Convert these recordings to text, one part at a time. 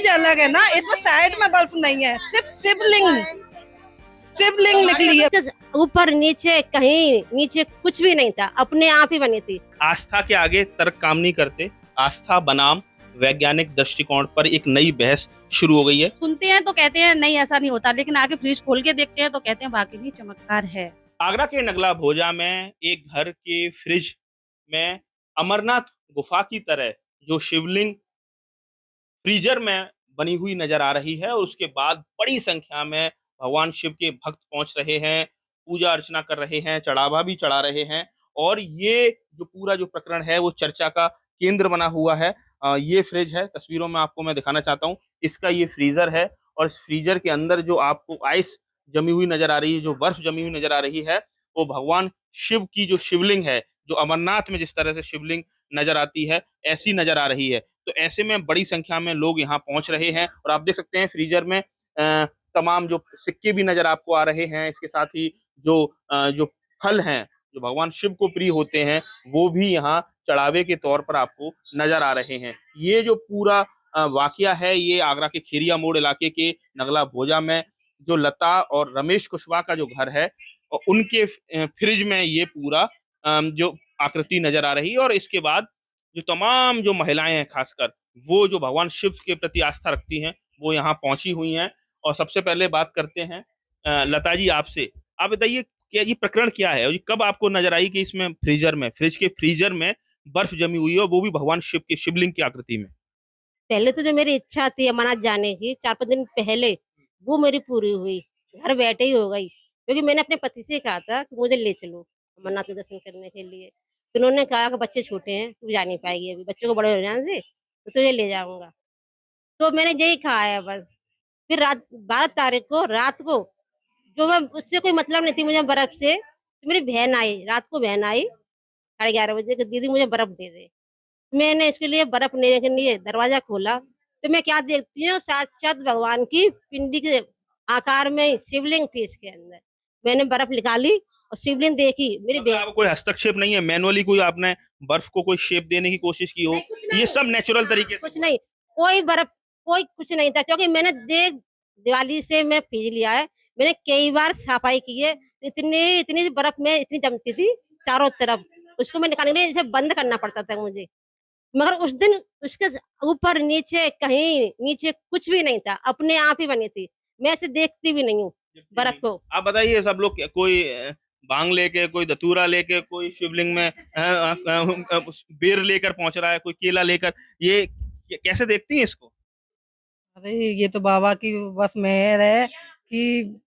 अलग है ना, इसमें साइड में बर्फ नहीं है, सिर्फ शिवलिंग शिवलिंग निकली है। ऊपर नीचे कहीं नीचे कुछ भी नहीं था, अपने आप ही बनी थी। आस्था के आगे तर्क काम नहीं करते। आस्था बनाम वैज्ञानिक दृष्टिकोण पर एक नई बहस शुरू हो गई है। सुनते हैं तो कहते हैं नहीं ऐसा नहीं होता, लेकिन आगे फ्रिज खोल के देखते हैं तो कहते हैं वाकई में चमत्कार है। आगरा के नगला भोजा में एक घर के फ्रिज में अमरनाथ गुफा की तरह जो शिवलिंग फ्रीजर में बनी हुई नजर आ रही है और उसके बाद बड़ी संख्या में भगवान शिव के भक्त पहुंच रहे हैं, पूजा अर्चना कर रहे हैं, चढ़ावा भी चढ़ा रहे हैं। और ये जो पूरा जो प्रकरण है वो चर्चा का केंद्र बना हुआ है। ये फ्रिज है, तस्वीरों में आपको मैं दिखाना चाहता हूँ। इसका ये फ्रीजर है और इस फ्रीजर के अंदर जो आपको आइस जमी हुई नजर आ रही है, जो बर्फ जमी हुई नजर आ रही है, वो भगवान शिव की जो शिवलिंग है, जो अमरनाथ में जिस तरह से शिवलिंग नजर आती है ऐसी नजर आ रही है। तो ऐसे में बड़ी संख्या में लोग यहाँ पहुंच रहे हैं और आप देख सकते हैं फ्रीजर में तमाम जो सिक्के भी नजर आपको आ रहे हैं। इसके साथ ही जो फल हैं जो भगवान शिव को प्रिय होते हैं वो भी यहाँ चढ़ावे के तौर पर आपको नजर आ रहे हैं। ये जो पूरा वाकया है ये आगरा के खेरिया मोड़ इलाके के नगला भोजा में जो लता और रमेश कुशवाहा का जो घर है और उनके फ्रिज में ये पूरा जो आकृति नजर आ रही है। और इसके बाद जो तमाम जो महिलाएं हैं खासकर वो जो भगवान शिव के प्रति आस्था रखती हैं वो यहाँ पहुंची हुई हैं। और सबसे पहले बात करते हैं लता जी आपसे। आप बताइए क्या ये प्रकरण क्या है और ये कब आपको नजर आई कि इसमें फ्रिज के फ्रीजर में बर्फ जमी हुई है और वो भी भगवान शिव के शिवलिंग की आकृति में। पहले तो जो मेरी इच्छा थी अमरनाथ जाने की 4-5 दिन पहले, वो मेरी पूरी हुई, घर बैठे ही हो गई। क्योंकि मैंने अपने पति से कहा था कि मुझे ले चलो अमरनाथ के दर्शन करने के लिए। तो उन्होंने कहा कि बच्चे छोटे हैं, तू जा नहीं पाएगी अभी, बच्चों को बड़े हो जाने दे, तो तुझे ले जाऊंगा। तो मैंने यही कहा है बस। फिर रात 12 तारीख को रात को, जो मैं उससे कोई मतलब नहीं थी मुझे बर्फ से, तो मेरी बहन आई, रात को बहन आई 11:30 बजे कि दीदी मुझे बर्फ दे दे। मैंने इसके लिए बर्फ लेने के लिए दरवाजा खोला तो मैं क्या देखती हूँ, साक्षात भगवान की पिंडी के आकार में शिवलिंग थी इसके अंदर। मैंने बर्फ निकाली और शिवलिंग देखी। मेरी मतलब आपको कोई हस्तक्षेप नहीं है, मैनुअली कोई आपने बर्फ को कोई शेप देने की कोशिश की हो? ये सब नेचुरल तरीके से कुछ नहीं, कोई बर्फ कोई कुछ नहीं था, क्योंकि मैंने दिवाली से मैं फ्रिज लिया है, मैंने कई बार सफाई की है। इतनी इतनी बर्फ में इतनी जमती थी चारों तरफ, उसको मैं निकालने के लिए इसे बंद करना पड़ता था मुझे। मगर उस दिन उसके ऊपर नीचे कहीं नीचे कुछ भी नहीं था, अपने आप ही बनी थी। मैं ऐसे देखती भी नहीं हूँ बर्फ को। आप बताइए सब लोग कोई भांग लेके, कोई धतूरा लेके, कोई शिवलिंग में बेर लेकर पहुंच रहा है, कोई केला लेकर, ये कैसे देखती हैं इसको? अरे ये तो बाबा की बस मेहर है कि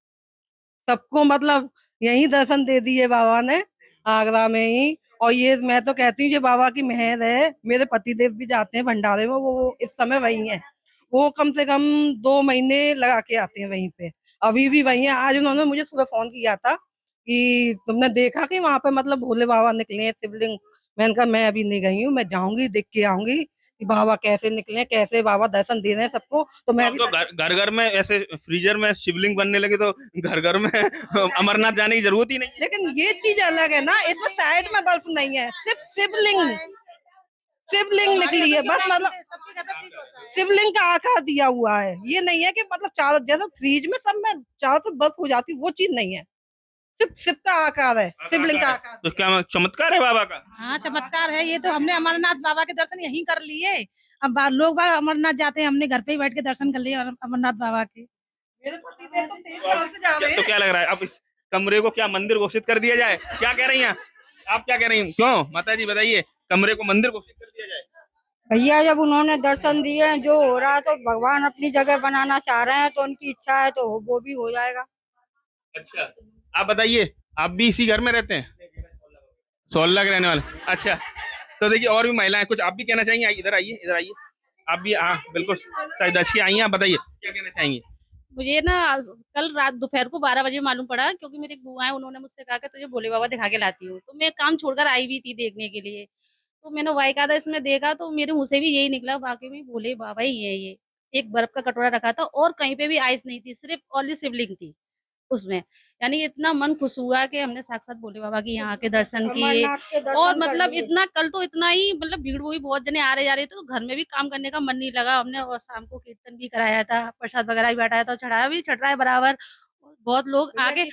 सबको मतलब यही दर्शन दे दिए बाबा ने, आगरा में ही। और ये मैं तो कहती हूँ ये बाबा की मेहर है। मेरे पति देव भी जाते हैं भंडारे में, वो इस समय वही हैं। वो कम से कम 2 महीने लगा के आते हैं वहीं पे, अभी भी वही है। आज उन्होंने मुझे सुबह फोन किया था कि तुमने देखा कि वहां पे मतलब भोले बाबा निकले हैं शिवलिंग। मैंने कहा मैं अभी नहीं गई हूँ, मैं जाऊंगी देख के आऊंगी कि बाबा कैसे निकले, कैसे बाबा दर्शन दे रहे हैं सबको। तो मैं अब भी तो घर घर में ऐसे फ्रीजर में शिवलिंग बनने लगे तो घर घर में अमरनाथ जाने की जरूरत ही नहीं है। लेकिन ये चीज अलग है ना, इसमें साइड में बर्फ नहीं है, सिर्फ शिवलिंग शिवलिंग निकली है बस। मतलब शिवलिंग का आकार दिया हुआ है, ये नहीं है कि मतलब चारों जैसे फ्रीज में सब में चारों तरफ बर्फ हो जाती, वो चीज नहीं है। सिर्फ शिव का आकार है, शिवलिंग का आकार। तो क्या चमत्कार है बाबा का? हाँ चमत्कार है ये तो। हमने अमरनाथ बाबा के दर्शन यहीं कर लिए। अब लोग बाग अमरनाथ जाते हैं, हमने घर पे ही बैठ के दर्शन कर लिए अमरनाथ बाबा के। मेरे पति देव तो 23 साल से जा रहे तो हैं। क्या लग रहा है अब इस कमरे को क्या मंदिर घोषित कर दिया जाए? क्या कह रही हैं आप क्या कह रही हैं? क्यों माता जी बताइए, कमरे को मंदिर घोषित कर दिया जाए? भैया जब उन्होंने दर्शन दिए हैं, जो हो रहा है तो भगवान अपनी जगह बनाना चाह रहे हैं, तो उनकी इच्छा है तो वो भी हो जाएगा। अच्छा, आप बताइए, आप भी इसी घर में रहते हैं? 16 के रहने वाले, अच्छा। तो देखिए और भी महिलाएं, कुछ आप भी कहना चाहेंगे? इधर आइए, इधर आइए। आप भी, हाँ बिल्कुल शायद अच्छी आई हैं, आप बताइए क्या कहना चाहेंगे? मुझे ना कल रात दोपहर को 12 बजे मालूम पड़ा, क्योंकि मेरी एक बुआ है, उन्होंने मुझसे कहा कि तुझे भोले बाबा दिखा के लाती हूँ। तो मैं काम छोड़कर आई हुई थी देखने के लिए। तो मैंने वाइकादा इसमें देखा तो मेरे मुंह से भी यही निकला, वाकई में भोले बाबा ही है ये। एक बर्फ का कटोरा रखा था और कहीं पे भी आइस नहीं थी, सिर्फ ओनली शिवलिंग थी। उसमें। यानी इतना मन खुश हुआ कि हमने साक्षात भोले बाबा की यहाँ के दर्शन किए। अमरनाथ के दर्शन और कर मतलब लिए। इतना कल तो इतना ही मतलब भीड़ हुई, बहुत जने आ रहे जा रहे थे, तो घर में भी काम करने का मन नहीं लगा हमने। और शाम को कीर्तन भी कराया था, प्रसाद वगैरह भी बांटाया था, चढ़ाया भी चढ़ रहा है बराबर। बहुत लोग आगे,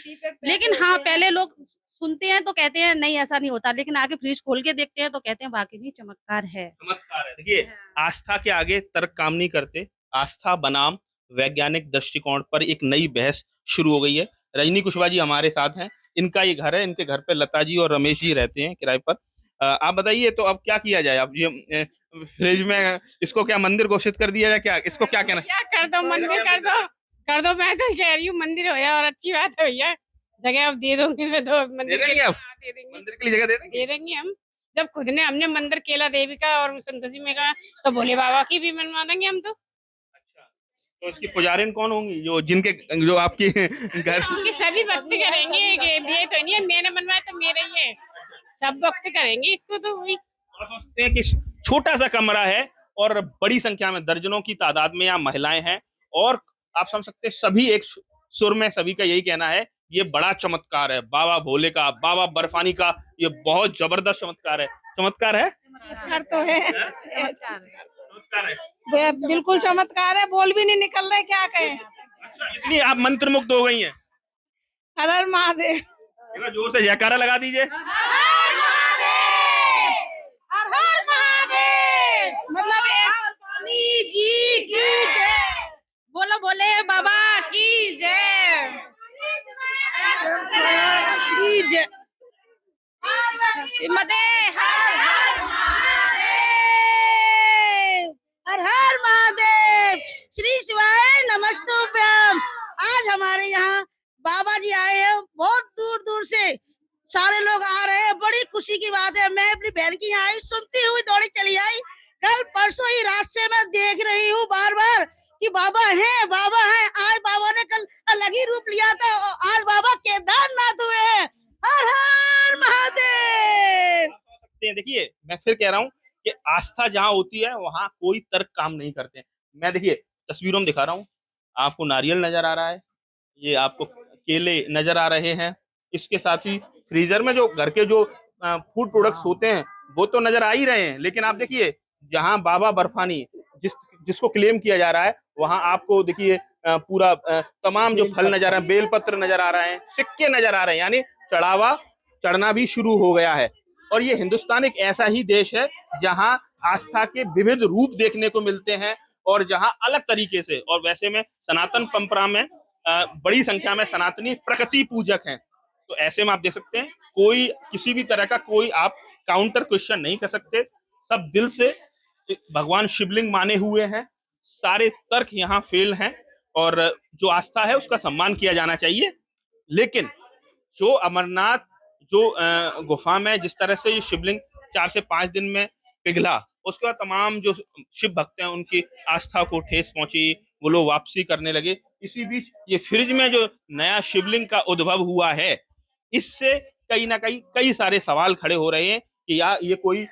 लेकिन हाँ पहले लोग सुनते हैं तो कहते हैं नहीं ऐसा नहीं होता, लेकिन आगे फ्रिज खोल के देखते हैं तो कहते हैं वाकई में चमत्कार है। चमत्कार है। देखिए, आस्था के आगे तर्क काम नहीं करते। आस्था बनाम वैज्ञानिक दृष्टिकोण पर एक नई बहस शुरू हो गई है। रजनी कुशवाहा जी हमारे साथ हैं। इनका ये घर है, इनके घर पे लता जी और रमेश जी रहते हैं किराए पर। आप बताइए, तो अब क्या किया जाए? अब ये फ्रिज में इसको क्या मंदिर घोषित कर दिया जाए? क्या इसको क्या कहना? क्या कर दो, मंदिर कर दो, कर दो। मैं तो कह रही हूँ मंदिर हो जाए और अच्छी बात है भैया। जगह अब दे दोगे मैं तो दे मंदिर देंगे आप? दे देंगे, मंदिर के लिए जगह दे देंगे? दे देंगे हम। जब खुद ने हमने मंदिर केला देवी का और संतोषी में का, तो भोले बाबा की भी बनवा देंगे हम तो। अच्छा, तो इसकी पुजारिन कौन होंगी? जो आपकी घर उनकी सभी भक्ति करेंगे। ये तो नहीं है मैंने बनवाया तो मेरा ही है, सब भक्ति करेंगे इसको तो वही। आप सोचते हैं कि छोटा सा कमरा है और बड़ी संख्या में दर्जनों की तादाद में यहाँ महिलाएं हैं, और आप समझ सकते हैं सभी एक सुर में सभी का यही कहना है ये बड़ा चमत्कार है, बाबा भोले का, बाबा बर्फानी का, ये बहुत जबरदस्त चमत्कार है। चमत्कार है? चमत्कार तो है, चमत्कार है। बिल्कुल चमत्कार है, बोल भी नहीं निकल रहे, क्या कहें। अच्छा, इतनी आप मंत्रमुग्ध हो गई हैं। हर हर महादेव। एक बार जोर से जयकारा लगा दीजिए। मतलब जी की जय, बोलो भोले बाबा की जय। की जय। मदे हर हर हर हर महादेव। श्री शिवाय नमस्तुभ्यम। आज हमारे यहाँ बाबा जी आए हैं, बहुत दूर दूर से सारे लोग आ रहे हैं, बड़ी खुशी की बात है। मैं अपनी बहन की यहाँ आई, सुनती हुई दौड़ी चली आई। कल परसों ही रात से मैं देख रही हूँ बार बार कि बाबा हैं, बाबा हैं। आज बाबा ने कल अलग ही रूप लिया था और आज बाबा केदारनाथ हुए हैं। हर हर महादेव। देखिए, मैं फिर कह रहा हूँ कि आस्था जहाँ होती है वहां कोई तर्क काम नहीं करते। मैं देखिए तस्वीरों में दिखा रहा हूँ, आपको नारियल नजर आ रहा है, ये आपको केले नजर आ रहे हैं, इसके साथ ही फ्रीजर में जो घर के जो फूड प्रोडक्ट्स होते हैं वो तो नजर आ ही रहे हैं। लेकिन आप देखिए जहां बाबा बर्फानी जिसको क्लेम किया जा रहा है, वहां आपको देखिए पूरा तमाम जो फल नजर आ रहे हैं, बेलपत्र नजर आ रहे हैं, सिक्के नजर आ रहे हैं, यानी चढ़ावा चढ़ना भी शुरू हो गया है। और ये हिंदुस्तान एक ऐसा ही देश है जहां आस्था के विविध रूप देखने को मिलते हैं और जहां अलग तरीके से, और वैसे में सनातन परंपरा में बड़ी संख्या में सनातनी प्रकृति पूजक हैं। तो ऐसे में आप देख सकते हैं कोई किसी भी तरह का कोई आप काउंटर क्वेश्चन नहीं कर सकते। सब दिल से भगवान शिवलिंग माने हुए हैं, सारे तर्क यहाँ फेल हैं और जो आस्था है उसका सम्मान किया जाना चाहिए। लेकिन जो अमरनाथ जो गुफा में जिस तरह से ये शिवलिंग 4 से 5 दिन में पिघला, उसके बाद तमाम जो शिव भक्त हैं उनकी आस्था को ठेस पहुंची, वो लोग वापसी करने लगे। इसी बीच ये फ्रिज में जो नया शिवलिंग का उद्भव हुआ है, इससे कहीं ना कहीं कई सारे सवाल खड़े हो रहे हैं कि या ये कोई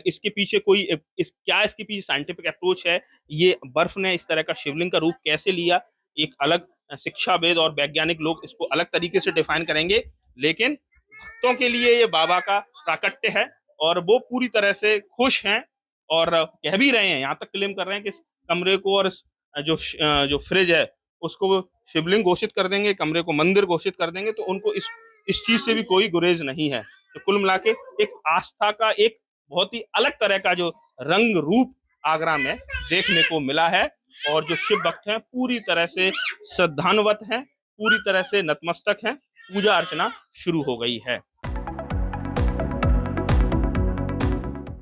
इसके पीछे कोई इसके पीछे साइंटिफिक अप्रोच है, ये बर्फ ने इस तरह का शिवलिंग का रूप कैसे लिया। एक अलग शिक्षावेद और वैज्ञानिक लोग इसको अलग तरीके से डिफाइन करेंगे, लेकिन भक्तों के लिए ये बाबा का प्राकट्य है और वो पूरी तरह से खुश हैं और कह भी रहे हैं, यहाँ तक क्लेम कर रहे हैं कि इस कमरे को और जो फ्रिज है उसको शिवलिंग घोषित कर देंगे, कमरे को मंदिर घोषित कर देंगे। तो उनको इस चीज से भी कोई गुरेज नहीं है। तो कुल मिला के एक आस्था का एक बहुत ही अलग तरह का जो रंग रूप आगरा में देखने को मिला है और जो शिव भक्त हैं पूरी तरह से श्रद्धान्वित हैं, पूरी तरह से नतमस्तक हैं, पूजा अर्चना शुरू हो गई है।